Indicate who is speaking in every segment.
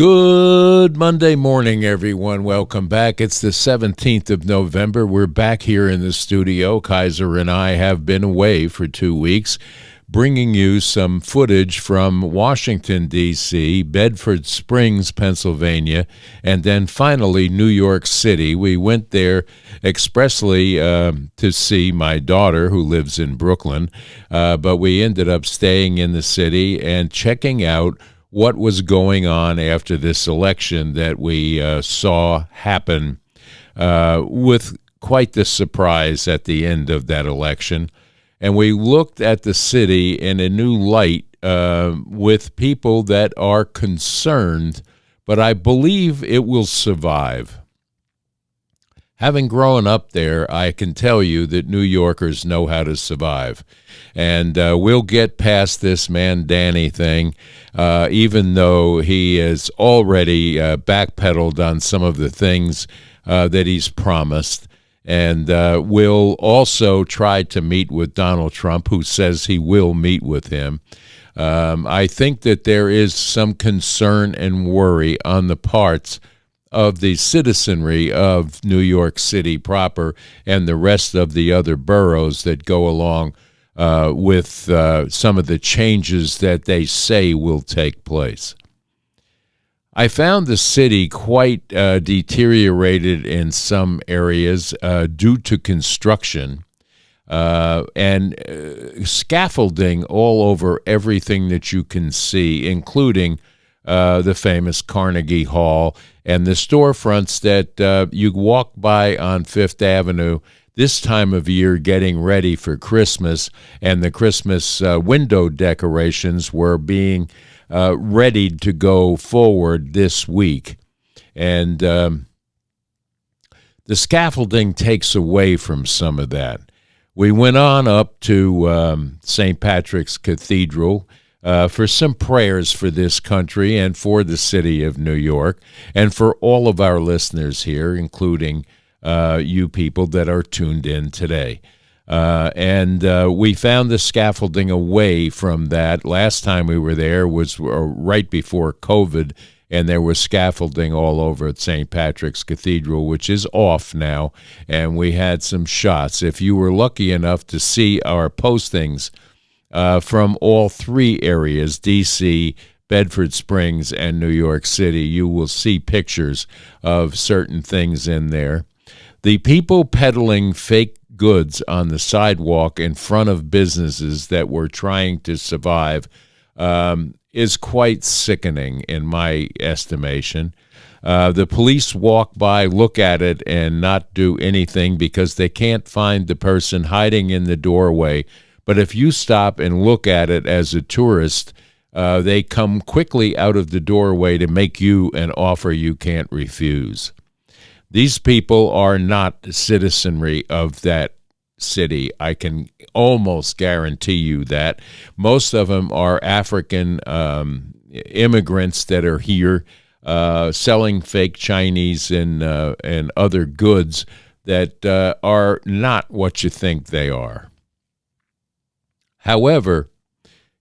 Speaker 1: Good Monday morning, everyone. Welcome back. It's the 17th of November. We're back here in the studio. Kaiser and I have been away for 2 weeks, bringing you some footage from Washington, D.C., Bedford Springs, Pennsylvania, and then finally New York City. We went there expressly to see my daughter, who lives in Brooklyn, but we ended up staying in the city and checking out what was going on after this election that we saw happen with quite the surprise at the end of that election. And we looked at the city in a new light with people that are concerned, but I believe it will survive. Having grown up there, I can tell you that New Yorkers know how to survive. And we'll get past this man Danny thing, even though he has already backpedaled on some of the things that he's promised. And we'll also try to meet with Donald Trump, who says he will meet with him. I think that there is some concern and worry on the parts of the citizenry of New York City proper and the rest of the other boroughs that go along with some of the changes that they say will take place. I found the city quite deteriorated in some areas due to construction and scaffolding all over everything that you can see, including the famous Carnegie Hall and the storefronts that you walk by on Fifth Avenue this time of year getting ready for Christmas, and the Christmas window decorations were being readied to go forward this week. And the scaffolding takes away from some of that. We went on up to St. Patrick's Cathedral for some prayers for this country and for the city of New York, and for all of our listeners here, including you people that are tuned in today. And we found the scaffolding away from that. Last time we were there was right before COVID, and there was scaffolding all over at St. Patrick's Cathedral, which is off now, and we had some shots. If you were lucky enough to see our postings from all three areas, D.C., Bedford Springs, and New York City, you will see pictures of certain things in there. The people peddling fake goods on the sidewalk in front of businesses that were trying to survive is quite sickening in my estimation. The police walk by, look at it, and not do anything because they can't find the person hiding in the doorway. But if you stop and look at it as a tourist, they come quickly out of the doorway to make you an offer you can't refuse. These people are not the citizenry of that city. I can almost guarantee you that. Most of them are African immigrants that are here selling fake Chinese and other goods that are not what you think they are. However,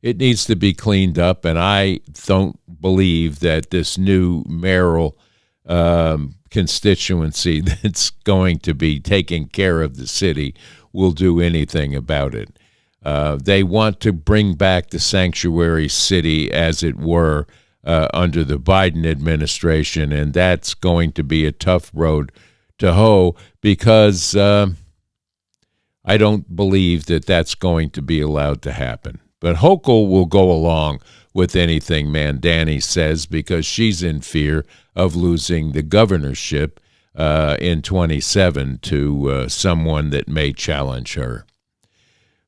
Speaker 1: it needs to be cleaned up, and I don't believe that this new mayoral constituency that's going to be taking care of the city will do anything about it. They want to bring back the sanctuary city, as it were, under the Biden administration, and that's going to be a tough road to hoe because I don't believe that that's going to be allowed to happen. But Hochul will go along with anything Mandani says because she's in fear of losing the governorship in 27 to someone that may challenge her.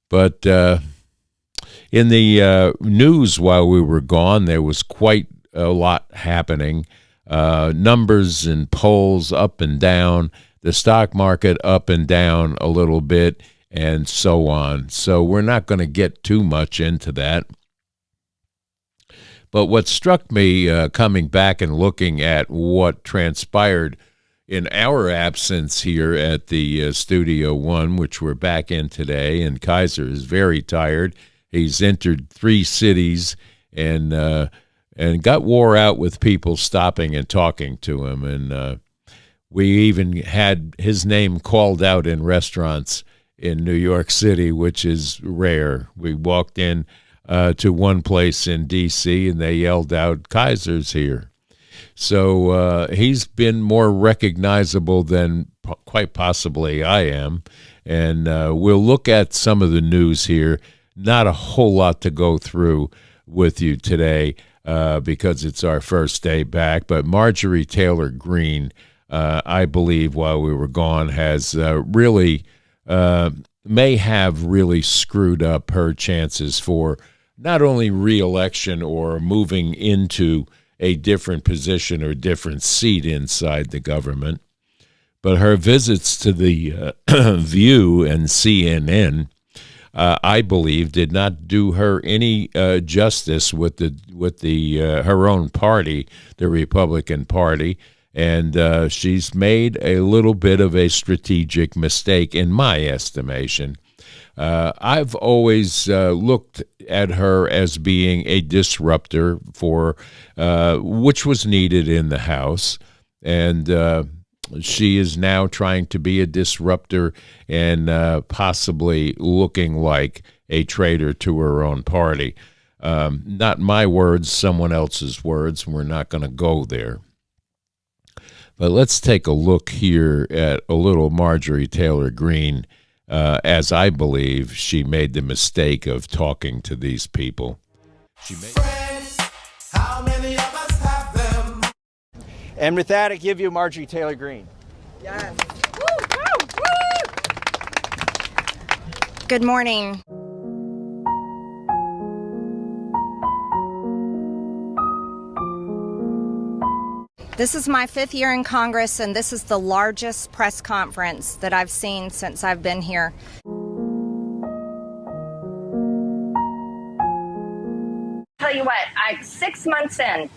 Speaker 1: But in the news while we were gone, there was quite a lot happening. Numbers and polls up and down, the stock market up and down a little bit, and so on. So we're not going to get too much into that. But what struck me coming back and looking at what transpired in our absence here at the Studio One, which we're back in today, and Kaiser is very tired. He's entered 3 cities and and got wore out with people stopping and talking to him. And we even had his name called out in restaurants in New York City, which is rare. We walked in to one place in D.C., and they yelled out, "Kaiser's here." So he's been more recognizable than quite possibly I am. And we'll look at some of the news here. Not a whole lot to go through with you today because it's our first day back. But Marjorie Taylor Greene, I believe, while we were gone, has really may have really screwed up her chances for not only re-election or moving into a different position or different seat inside the government, but her visits to the View and CNN, I believe, did not do her any justice with her own party, the Republican Party, and she's made a little bit of a strategic mistake, in my estimation. I've always looked at her as being a disruptor for which was needed in the House, and she is now trying to be a disruptor and possibly looking like a traitor to her own party. Not my words, someone else's words. We're not going to go there. But let's take a look here at a little Marjorie Taylor Greene, as I believe she made the mistake of talking to these people.
Speaker 2: Friends, how many of us have them?
Speaker 3: And with that, I give you Marjorie Taylor Greene.
Speaker 4: Yes. Woo, woo, woo. Good morning. This is my 5th year in Congress, and this is the largest press conference that I've seen since I've been here.
Speaker 5: Tell you what, 6 months in,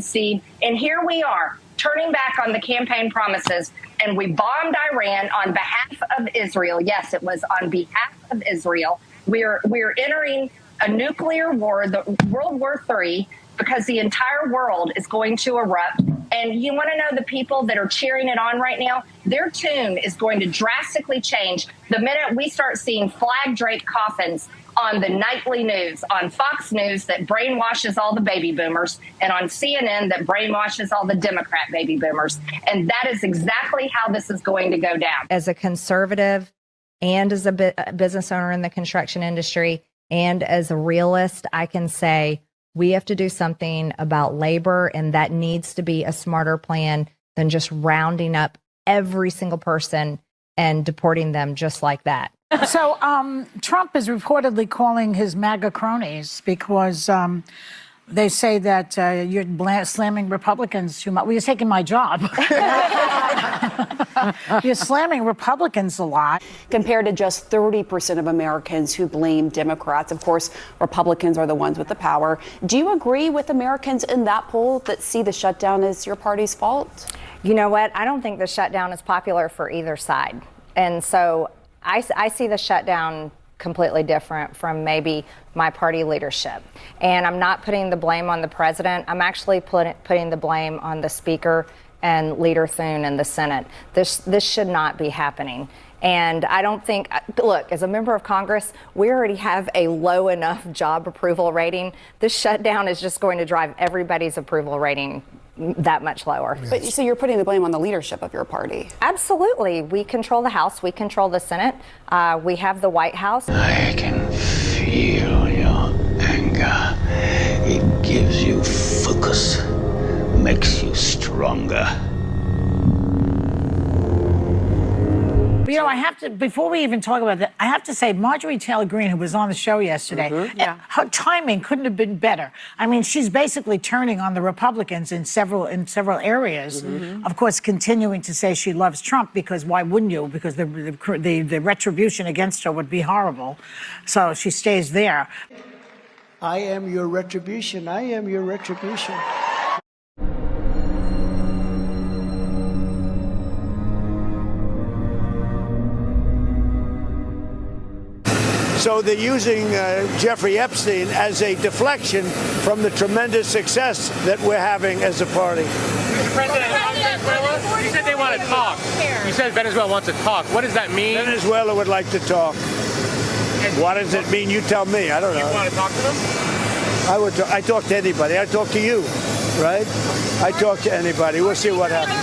Speaker 5: Steve, and here we are turning back on the campaign promises, and we bombed Iran on behalf of Israel. Yes, it was on behalf of Israel. We're entering a nuclear war, the World War III, because the entire world is going to erupt. And you want to know the people that are cheering it on right now? Their tune is going to drastically change the minute we start seeing flag-draped coffins on the nightly news, on Fox News that brainwashes all the baby boomers, and on CNN that brainwashes all the Democrat baby boomers. And that is exactly how this is going to go down.
Speaker 4: As a conservative and as a business owner in the construction industry and as a realist, I can say we have to do something about labor, and that needs to be a smarter plan than just rounding up every single person and deporting them just like that.
Speaker 6: So Trump is reportedly calling his MAGA cronies because they say that you're slamming Republicans too much. Well, you're taking my job. You're slamming Republicans a lot.
Speaker 7: Compared to just 30% of Americans who blame Democrats. Of course, Republicans are the ones with the power. Do you agree with Americans in that poll that see the shutdown as your party's fault?
Speaker 4: You know what? I don't think the shutdown is popular for either side. And so I see the shutdown completely different from maybe my party leadership. And I'm not putting the blame on the president. I'm actually putting the blame on the speaker and Leader Thune in the Senate. This should not be happening. And I don't think, look, as a member of Congress, we already have a low enough job approval rating. This shutdown is just going to drive everybody's approval rating that much lower.
Speaker 7: But so you're putting the blame on the leadership of your party?
Speaker 4: Absolutely. We control the House. We control the Senate. We have the White House.
Speaker 8: I can feel your anger. It gives you focus, makes you stronger.
Speaker 6: You know, I have to, before we even talk about that, I have to say Marjorie Taylor Greene, who was on the show yesterday, her timing couldn't have been better. I mean, she's basically turning on the Republicans in several areas. Of course, continuing to say she loves Trump, because why wouldn't you? Because the retribution against her would be horrible. So she stays there.
Speaker 9: I am your retribution. I am your retribution. So they're using Jeffrey Epstein as a deflection from the tremendous success that we're having as a party.
Speaker 10: President of Venezuela, you said they want to talk. You said Venezuela wants to talk. What does that mean?
Speaker 9: Venezuela would like to talk. What does it mean? You tell me. I don't know.
Speaker 10: You want to talk to them?
Speaker 9: I talk to anybody. I talk to you, right? I talk to anybody. We'll see what happens.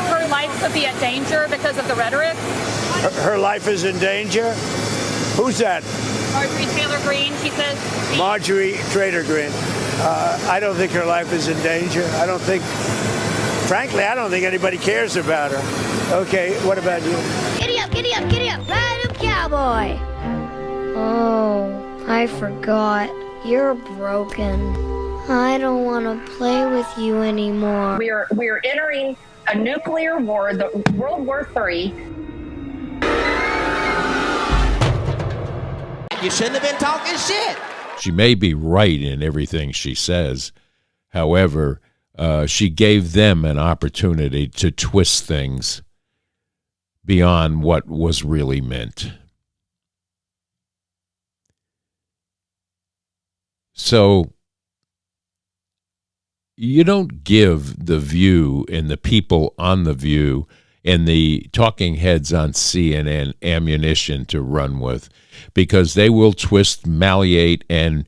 Speaker 11: Her life could be in danger because of the rhetoric.
Speaker 9: Her life is in danger? Who's that?
Speaker 11: Marjorie Taylor Greene, she says.
Speaker 9: Marjorie Taylor Greene. I don't think her life is in danger. Frankly, I don't think anybody cares about her. Okay, what about you?
Speaker 12: Giddy up, giddy up, giddy up, ride up, cowboy. Oh, I forgot. You're broken. I don't want to play with you anymore.
Speaker 5: We're entering a nuclear war, the World War III.
Speaker 2: You shouldn't have been talking shit.
Speaker 1: She may be right in everything she says. However, she gave them an opportunity to twist things beyond what was really meant. So you don't give The View and the people on The View and the talking heads on CNN ammunition to run with, because they will twist, malleate, and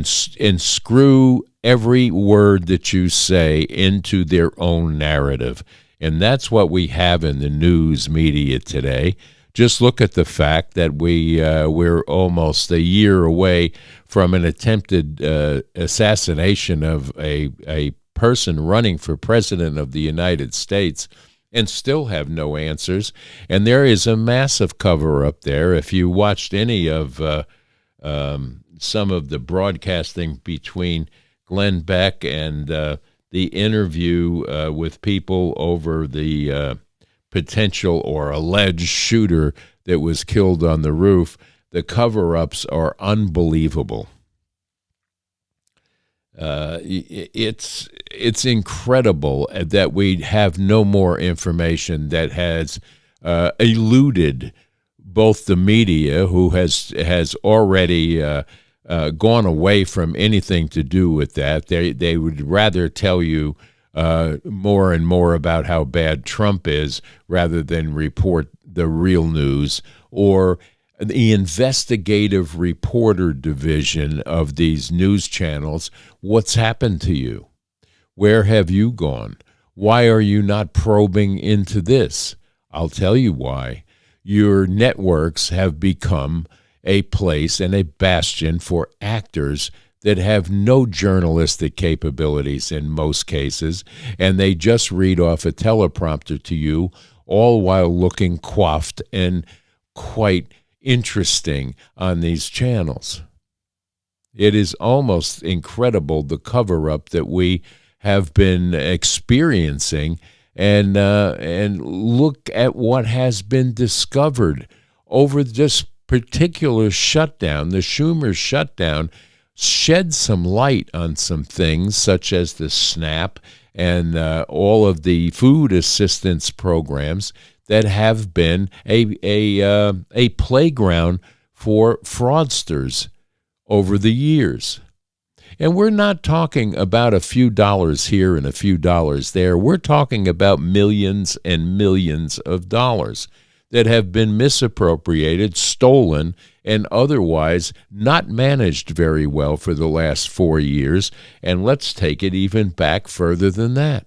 Speaker 1: screw every word that you say into their own narrative. And that's what we have in the news media today. Just look at the fact that we're almost a year away from an attempted assassination of a person running for president of the United States, and still have no answers. And there is a massive cover-up there. If you watched any of some of the broadcasting between Glenn Beck and the interview with people over the potential or alleged shooter that was killed on the roof, the cover-ups are unbelievable. It's incredible that we have no more information that has eluded both the media, who has already gone away from anything to do with that. They would rather tell you more and more about how bad Trump is rather than report the real news, or the investigative reporter division of these news channels. What's happened to you? Where have you gone? Why are you not probing into this? I'll tell you why. Your networks have become a place and a bastion for actors that have no journalistic capabilities in most cases, and they just read off a teleprompter to you, all while looking coiffed and quite interesting on these channels. It is almost incredible, the cover-up that we have been experiencing, and look at what has been discovered over this particular shutdown. The Schumer shutdown shed some light on some things, such as the SNAP and all of the food assistance programs that have been a playground for fraudsters over the years. And we're not talking about a few dollars here and a few dollars there. We're talking about millions and millions of dollars that have been misappropriated, stolen, and otherwise not managed very well for the last 4 years. And let's take it even back further than that.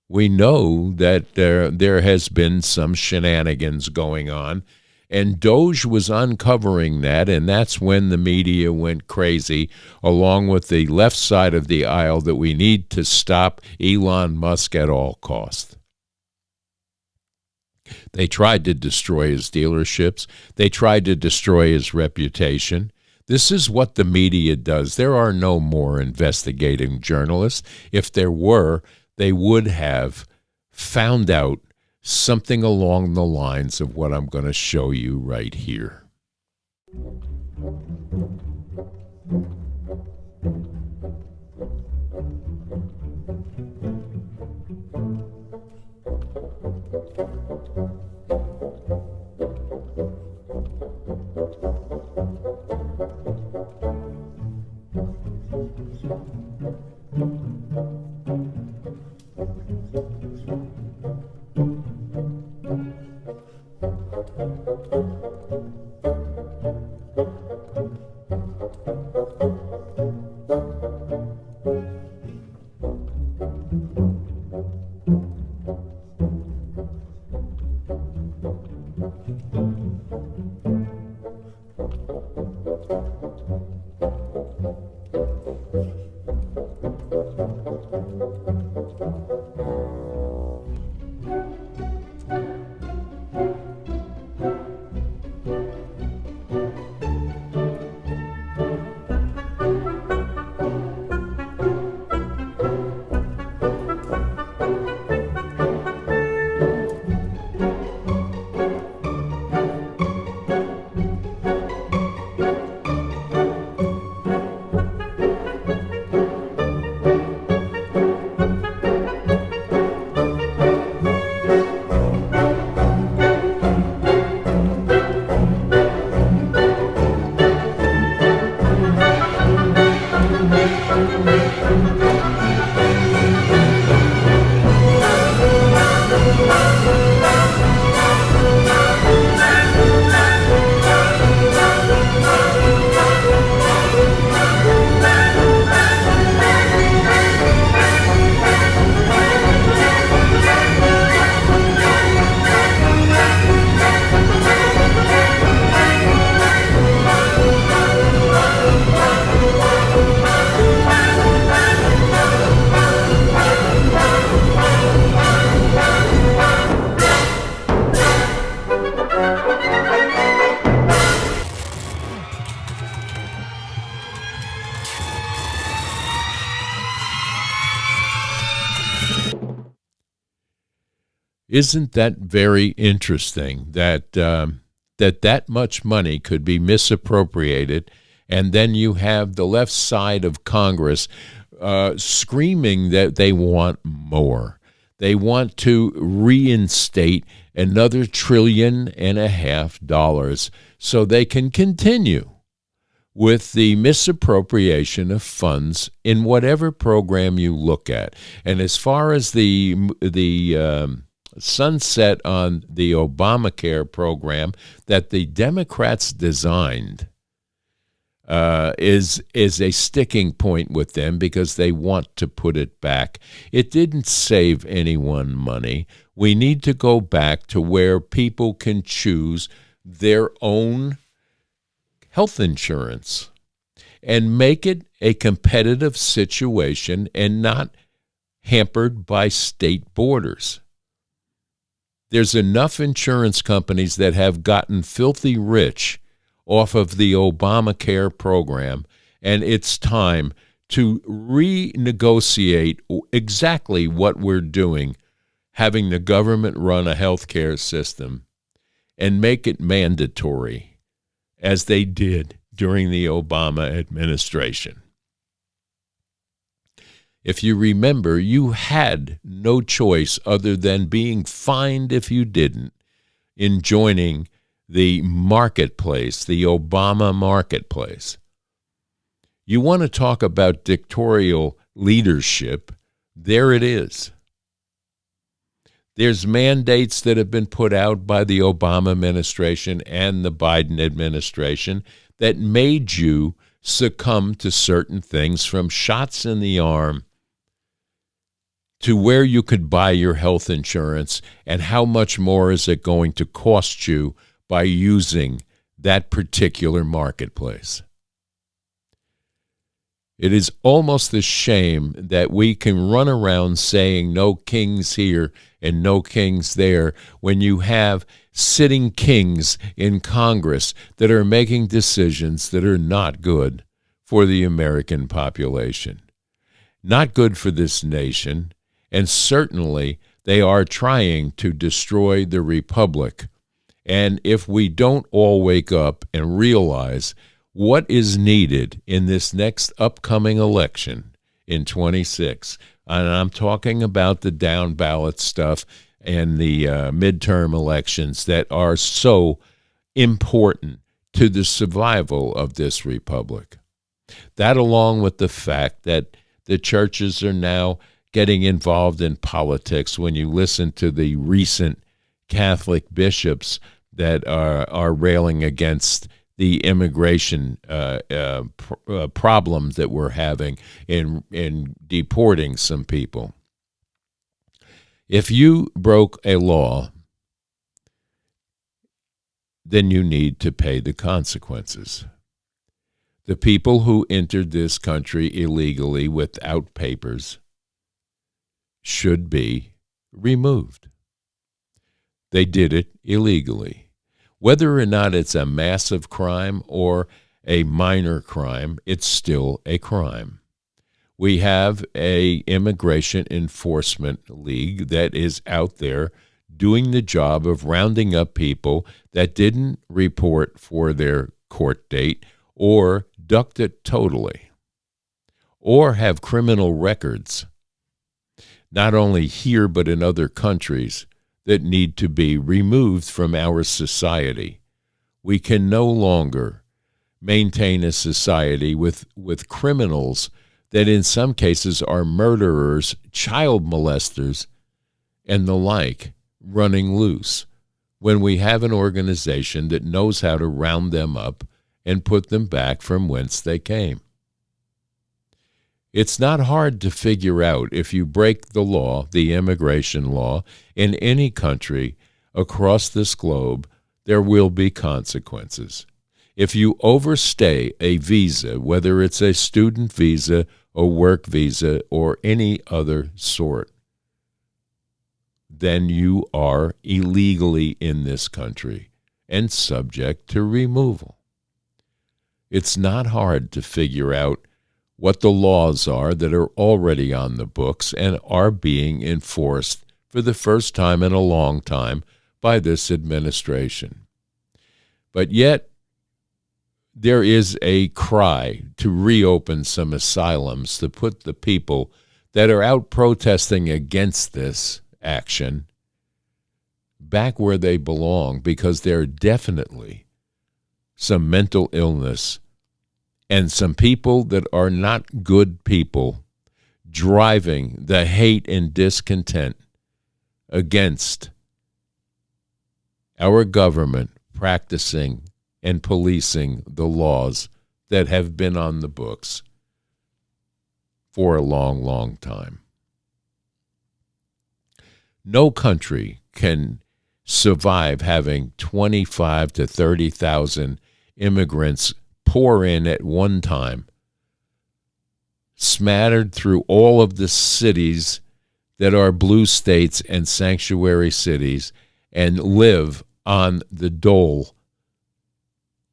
Speaker 1: We know that there has been some shenanigans going on, and Doge was uncovering that, and that's when the media went crazy, along with the left side of the aisle, that we need to stop Elon Musk at all costs. They tried to destroy his dealerships. They tried to destroy his reputation. This is what the media does. There are no more investigating journalists. If there were, they would have found out something along the lines of what I'm going to show you right here. Isn't that very interesting that that much money could be misappropriated, and then you have the left side of Congress screaming that they want more. They want to reinstate another $1.5 trillion so they can continue with the misappropriation of funds in whatever program you look at. And as far as the sunset on the Obamacare program that the Democrats designed is a sticking point with them because they want to put it back. It didn't save anyone money. We need to go back to where people can choose their own health insurance and make it a competitive situation and not hampered by state borders. There's enough insurance companies that have gotten filthy rich off of the Obamacare program, and it's time to renegotiate exactly what we're doing, having the government run a healthcare system, and make it mandatory, as they did during the Obama administration. If you remember, you had no choice other than being fined if you didn't in joining the marketplace, the Obama marketplace. You want to talk about dictatorial leadership? There it is. There's mandates that have been put out by the Obama administration and the Biden administration that made you succumb to certain things, from shots in the arm to where you could buy your health insurance and how much more is it going to cost you by using that particular marketplace. It is almost a shame that we can run around saying no kings here and no kings there when you have sitting kings in Congress that are making decisions that are not good for the American population, not good for this nation, and certainly they are trying to destroy the republic. And if we don't all wake up and realize what is needed in this next upcoming election in 26, and I'm talking about the down ballot stuff and the midterm elections that are so important to the survival of this republic. That, along with the fact that the churches are now getting involved in politics. When you listen to the recent Catholic bishops that are railing against the immigration problems that we're having in deporting some people. If you broke a law, then you need to pay the consequences. The people who entered this country illegally without papers should be removed. They did it illegally. Whether or not it's a massive crime or a minor crime, it's still a crime. We have a immigration enforcement league that is out there doing the job of rounding up people that didn't report for their court date or ducked it totally, or have criminal records, not only here but in other countries, that need to be removed from our society. We can no longer maintain a society with criminals that in some cases are murderers, child molesters, and the like running loose, when we have an organization that knows how to round them up and put them back from whence they came. It's not hard to figure out if you break the law, the immigration law, in any country across this globe, there will be consequences. If you overstay a visa, whether it's a student visa, a work visa, or any other sort, then you are illegally in this country and subject to removal. It's not hard to figure out what the laws are that are already on the books and are being enforced for the first time in a long time by this administration. But yet, there is a cry to reopen some asylums to put the people that are out protesting against this action back where they belong, because there are definitely some mental illness and some people that are not good people driving the hate and discontent against our government practicing and policing the laws that have been on the books for a long, long time. No country can survive having 25 to 30,000 immigrants pour in at one time, smattered through all of the cities that are blue states and sanctuary cities, and live on the dole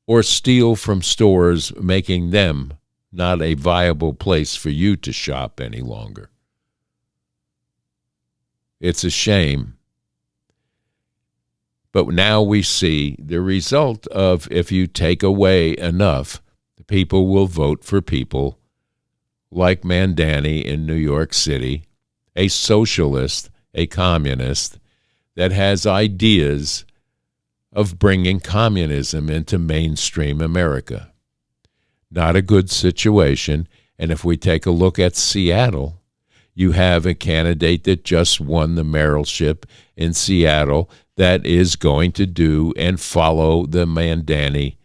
Speaker 1: or steal from stores, making them not a viable place for you to shop any longer. It's a shame. But now we see the result of, if you take away enough, people will vote for people like Mandani in New York City, a socialist, a communist, that has ideas of bringing communism into mainstream America. Not a good situation. And if we take a look at Seattle, you have a candidate that just won the mayoralship in Seattle that is going to do and follow the Mandani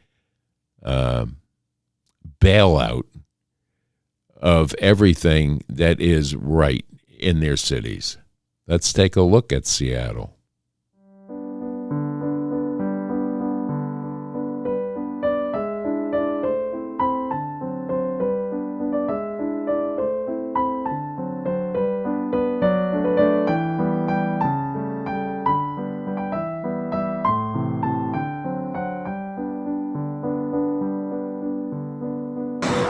Speaker 1: bailout of everything that is right in their cities. Let's take a look at Seattle.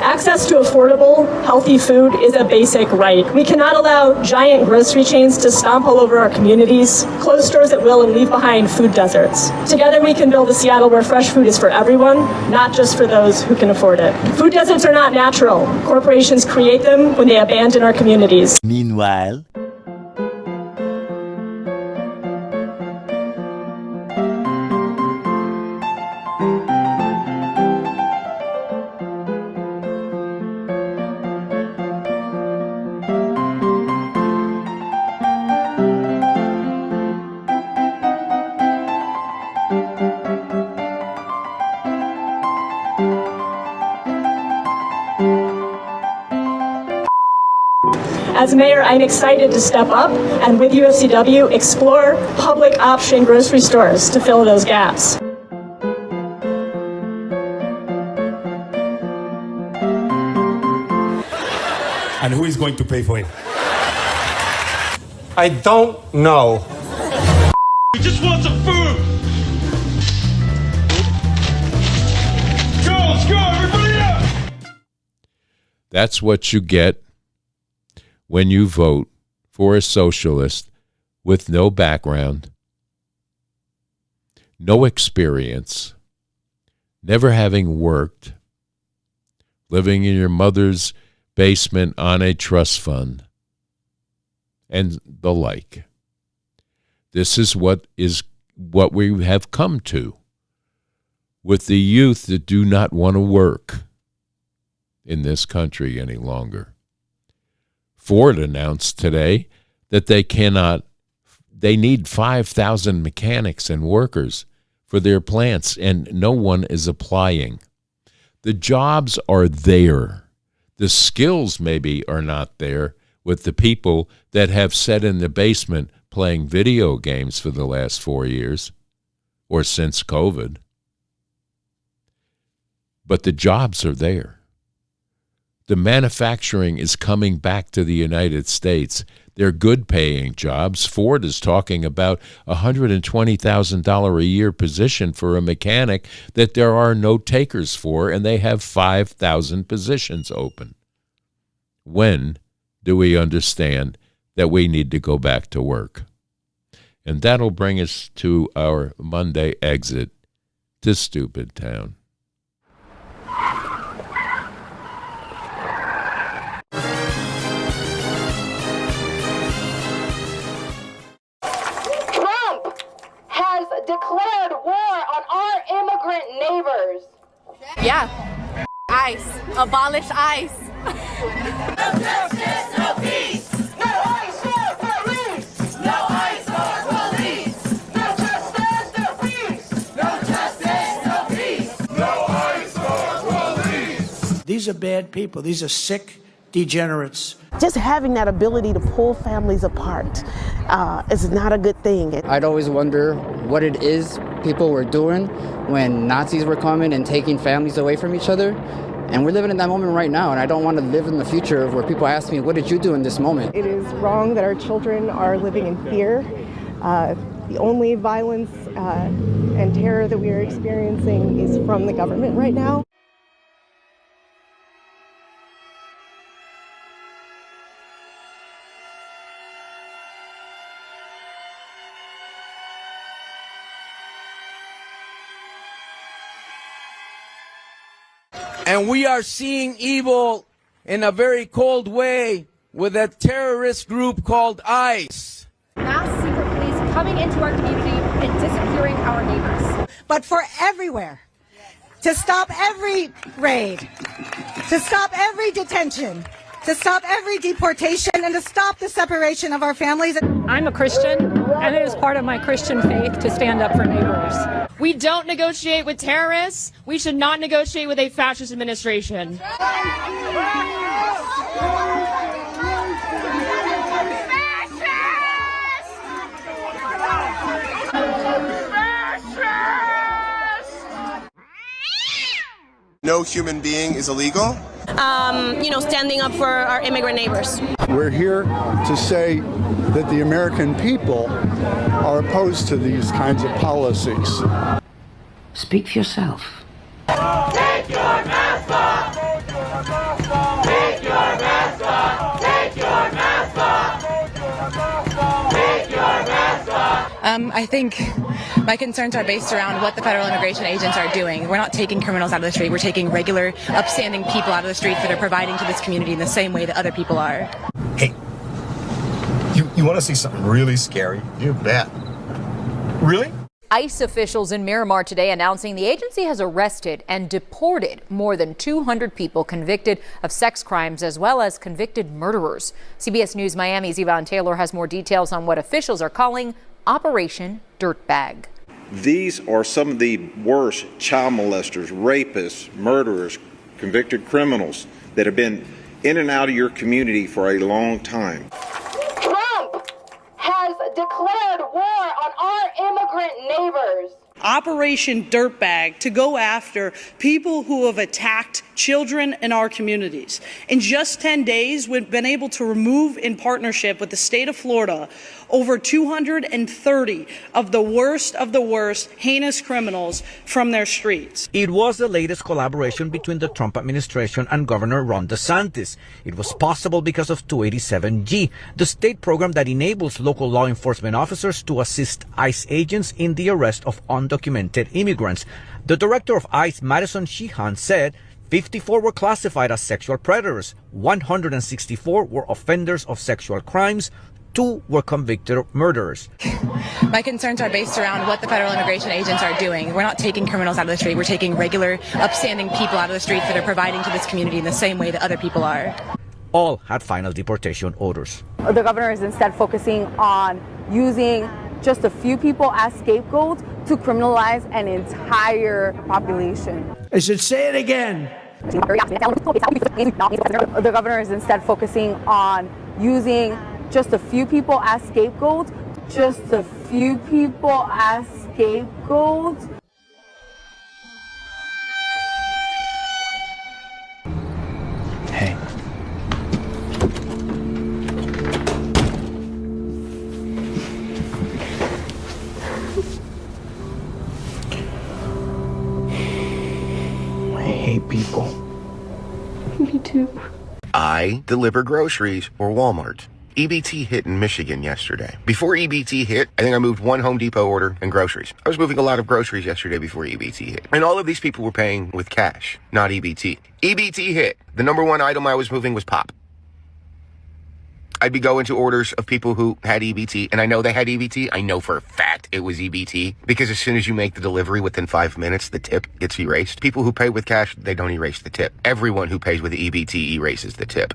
Speaker 13: Access to affordable, healthy food is a basic right. We cannot allow giant grocery chains to stomp all over our communities, close stores at will, and leave behind food deserts. Together we can build a Seattle where fresh food is for everyone, not just for those who can afford it. Food deserts are not natural. Corporations create them when they abandon our communities.
Speaker 14: Meanwhile,
Speaker 13: As mayor, I'm excited to step up and with UFCW explore public option grocery stores to fill those gaps.
Speaker 14: And who is going to pay for it? I don't know.
Speaker 2: We just want some food! Go, let's go, everybody up!
Speaker 1: That's what you get when you vote for a socialist with no background, no experience, never having worked, living in your mother's basement on a trust fund, and the like. This is what we have come to with the youth that do not want to work in this country any longer. Ford announced today that they need 5,000 mechanics and workers for their plants, and no one is applying. The jobs are there. The skills maybe are not there with the people that have sat in the basement playing video games for the last 4 years or since COVID. But the jobs are there. The manufacturing is coming back to the United States. They're good-paying jobs. Ford is talking about a $120,000 a year position for a mechanic that there are no takers for, and they have 5,000 positions open. When do we understand that we need to go back to work? And that'll bring us to our Monday exit to Stupid Town.
Speaker 15: Trump has declared war on our immigrant neighbors.
Speaker 11: Yeah. ICE. Abolish ICE.
Speaker 2: No justice, no peace. No ICE or police. No ICE or police. No justice, no peace. No justice, no peace. No ICE or police.
Speaker 9: These are bad people. These are sick degenerates.
Speaker 16: Just having that ability to pull families apart is not a good thing.
Speaker 17: I'd always wonder what it is people were doing when Nazis were coming and taking families away from each other. And we're living in that moment right now, and I don't want to live in the future where people ask me, what did you do in this moment?
Speaker 18: It is wrong that our children are living in fear. The only violence and terror that we are experiencing is from the government right now.
Speaker 19: And we are seeing evil in a very cold way with a terrorist group called ICE.
Speaker 11: Mass secret police coming into our community and disappearing our neighbors.
Speaker 20: But for everywhere, to stop every raid, to stop every detention, to stop every deportation, and to stop the separation of our families.
Speaker 11: I'm a Christian, and it is part of my Christian faith to stand up for neighbors.
Speaker 21: We don't negotiate with terrorists. We should not negotiate with a fascist administration.
Speaker 22: No human being is illegal.
Speaker 23: Standing up for our immigrant neighbors.
Speaker 24: We're here to say that the American people are opposed to these kinds of policies.
Speaker 25: Speak for yourself.
Speaker 2: Take your mask off! Take your mask off! Take your mask off! Take your mask off!
Speaker 26: I think my concerns are based around what the federal immigration agents are doing. We're not taking criminals out of the street. We're taking regular, upstanding people out of the street that are providing to this community in the same way that other people are.
Speaker 14: Hey, you want to see something really scary? You bet. Really?
Speaker 27: ICE officials in Miramar today announcing the agency has arrested and deported more than 200 people convicted of sex crimes as well as convicted murderers. CBS News Miami's Yvonne Taylor has more details on what officials are calling Operation Dirtbag.
Speaker 28: These are some of the worst child molesters, rapists, murderers, convicted criminals that have been in and out of your community for a long time.
Speaker 15: Trump has declared war on our immigrant neighbors.
Speaker 3: Operation Dirtbag to go after people who have attacked children in our communities. In just 10 days, we've been able to remove, in partnership with the state of Florida, over 230 of the worst heinous criminals from their streets.
Speaker 4: It was the latest collaboration between the Trump administration and Governor Ron DeSantis. It was possible because of 287G, the state program that enables local law enforcement officers to assist ICE agents in the arrest of undocumented immigrants. The director of ICE, Madison Sheehan, said 54 were classified as sexual predators, 164 were offenders of sexual crimes, 2 were convicted murderers.
Speaker 26: My concerns are based around what the federal immigration agents are doing. We're not taking criminals out of the street. We're taking regular, upstanding people out of the streets that are providing to this community in the same way that other people are.
Speaker 4: All had final deportation orders.
Speaker 5: The governor is instead focusing on using just a few people as scapegoats to criminalize an entire population.
Speaker 9: I should say it again.
Speaker 5: The governor is instead focusing on using just a few people as scapegoats. Just a few people as scapegoats.
Speaker 4: Hey. I hate people.
Speaker 5: Me too.
Speaker 6: I deliver groceries for Walmart. EBT hit in Michigan yesterday. Before EBT hit, I think I moved 1 Home Depot order and groceries. I was moving a lot of groceries yesterday before EBT hit. And all of these people were paying with cash, not EBT. EBT hit. The number 1 item I was moving was pop. I'd be going to orders of people who had EBT, and I know they had EBT. I know for a fact it was EBT, because as soon as you make the delivery, within 5 minutes, the tip gets erased. People who pay with cash, they don't erase the tip. Everyone who pays with EBT erases the tip.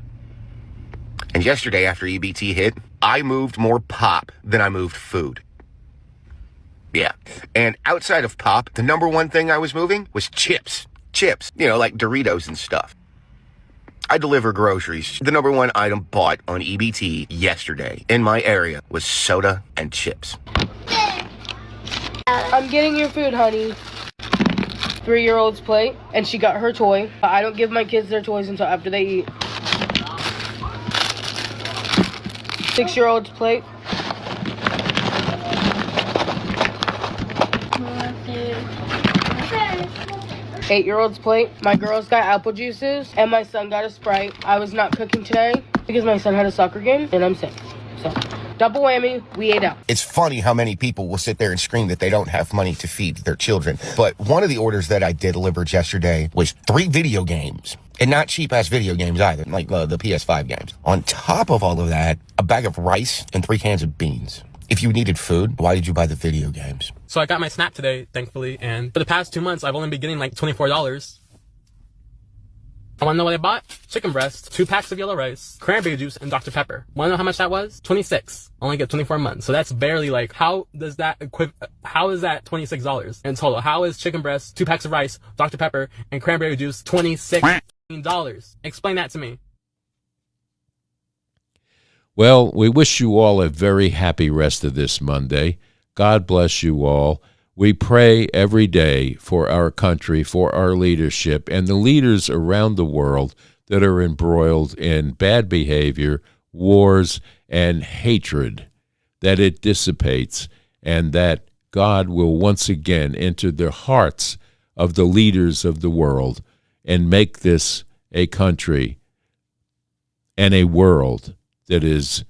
Speaker 6: And yesterday, after EBT hit, I moved more pop than I moved food. Yeah. And outside of pop, the number 1 thing I was moving was chips. Chips, like Doritos and stuff. I deliver groceries. The number 1 item bought on EBT yesterday in my area was soda and chips.
Speaker 7: I'm getting your food, honey. 3-year-old's plate, and she got her toy. I don't give my kids their toys until after they eat. 6-year-old's plate. Okay. 8-year-old's plate. My girls got apple juices, and my son got a Sprite. I was not cooking today because my son had a soccer game, and I'm sick. So, double whammy, we ate out.
Speaker 6: It's funny how many people will sit there and scream that they don't have money to feed their children. But one of the orders that I did delivered yesterday was 3 video games. And not cheap-ass video games either, like the PS5 games. On top of all of that, a bag of rice and 3 cans of beans. If you needed food, why did you buy the video games?
Speaker 8: So I got my SNAP today, thankfully, and for the past 2 months, I've only been getting like $24. I want to know what I bought? Chicken breast, 2 packs of yellow rice, cranberry juice, and Dr. Pepper. Want to know how much that was? $26. Only get 24 months. So that's barely like, how is that $26 in total? How is chicken breast, 2 packs of rice, Dr. Pepper, and cranberry juice $26? Explain that to me.
Speaker 1: Well, we wish you all a very happy rest of this Monday. God bless you all. We pray every day for our country, for our leadership, and the leaders around the world that are embroiled in bad behavior, wars, and hatred, that it dissipates, and that God will once again enter the hearts of the leaders of the world and make this a country and a world that is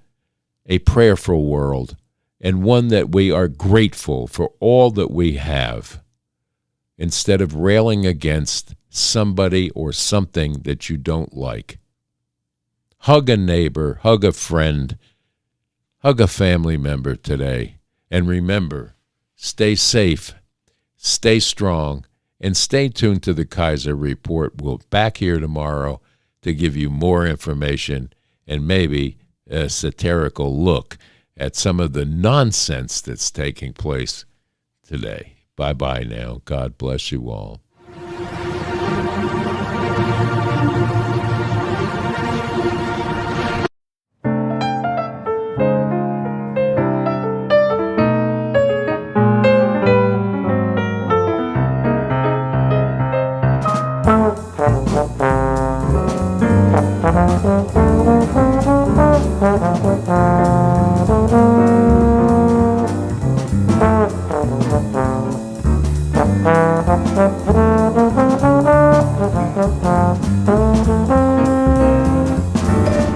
Speaker 1: a prayerful world, and one that we are grateful for all that we have, instead of railing against somebody or something that you don't like. Hug a neighbor, hug a friend, hug a family member today, and remember, stay safe, stay strong, and stay tuned to the Kaiser Report. We'll be back here tomorrow to give you more information and maybe a satirical look at some of the nonsense that's taking place today. Bye-bye now. God bless you all.